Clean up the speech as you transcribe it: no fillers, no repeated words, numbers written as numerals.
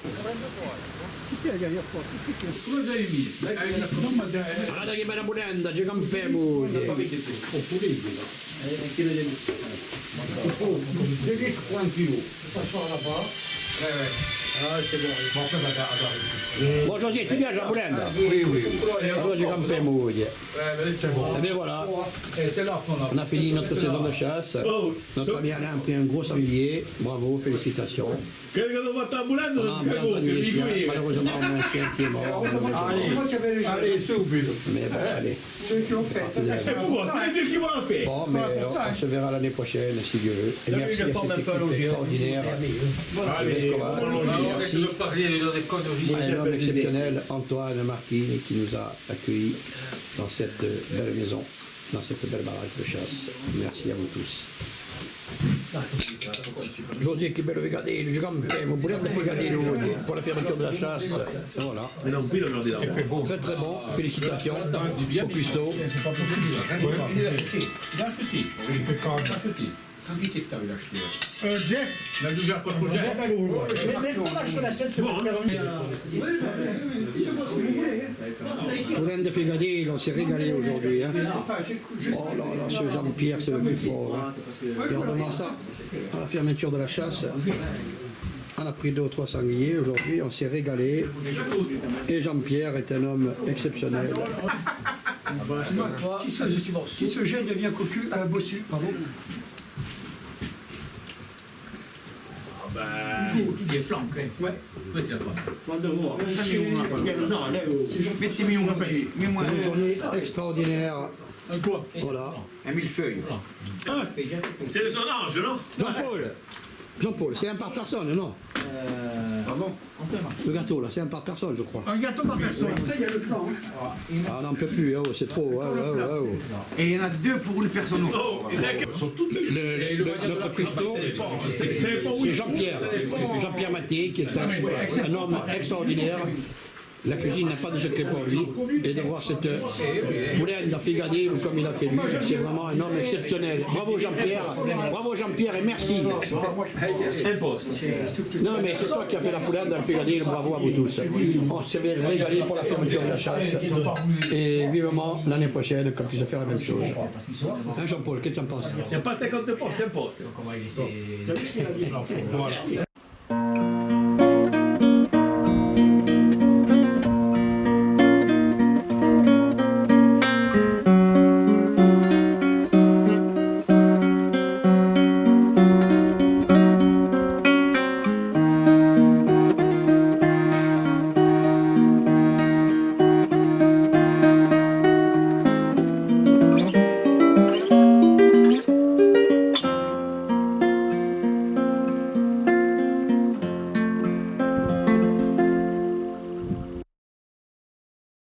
Chi sei la dernière fois? Chi c'est che? Come sei visto? Guarda che bella polenta, ci campiamo. Devi tranquillo. Facciamo la fa. Ah, c'est bon. Bon, après, attends. Bon, José, ti piace la polenta? Oui, oui. Allora ci campiamo. C'est bon. Et bien voilà, C'est là qu'on a. on a fini notre saison de chasse. Notre ami Alain a pris un gros sanglier. Bravo, félicitations. Quello che devo fare ambulando On a non bien entendu les chiens. Malheureusement, on a un chien qui est mort. Moi qui avais les jeux. Allez, subito. Mais bon, allez. Ceux qui l'ont fait. E poi, sai che chi vuole fare? Bon, mais on se verra l'année prochaine, si Dieu veut. Et merci à cette équipe extraordinaire. Allez, Merci à un homme exceptionnel, Antoine Martin, qui nous a accueillis dans cette belle maison, dans cette belle baraque de chasse. Merci à vous tous. José, che bello vegadino, ci campiamo, pure da vegadino pour la fermeture de la chasse. Voilà. Non, qui lo dirò. Très très bon, félicitations au cuistot. Jeff, La doubleur contre Jeff. Polenta Fegadino, on s'est régalé aujourd'hui. Hein. Oh là là, ce Jean-Pierre, c'est le plus fort. Hein. Regardez-moi ça, à la fermeture de la chasse. On a pris 2 ou 3 sangliers aujourd'hui, on s'est régalé. Et Jean-Pierre est un homme exceptionnel. qui se gêne devient cocu, bossu, pardon. Tutti i flanchi. Ouais. Metti la fa. Mettimi uno qui, mets-moi Une journée extraordinaire. Ancora? Voilà. un millefeuille. C'est son ange, no? Jean-Paul, c'est un par personne, non? Pardon? Le gâteau là, c'est un par personne, je crois. Un gâteau par personne. Après, il y a le plan. Hein. Ah, on n'en peut plus, oh, c'est trop. Et il y en a 2 pour les personnes. Oh, e sai che sono tutte Notre cuistot, c'est Jean-Pierre. Jean-Pierre Maté, qui est un homme extraordinaire. La cuisine n'a pas de secret pour lui. Et de voir cette polenta Fegadino comme il a fait lui, c'est vraiment un homme exceptionnel. Bravo Jean-Pierre et merci. Non mais c'est toi qui as fait la polenta Fegadino, bravo à vous tous. On s'est régalé pour la fermeture de la chasse. Et vivement l'année prochaine qu'on puisse faire la même chose. Hein, Jean-Paul, qu'est-ce que tu en penses? Il n'y a pas 50 postes, c'est un poste. T'as vu ce qu'il a dit, Blanchot? Voilà.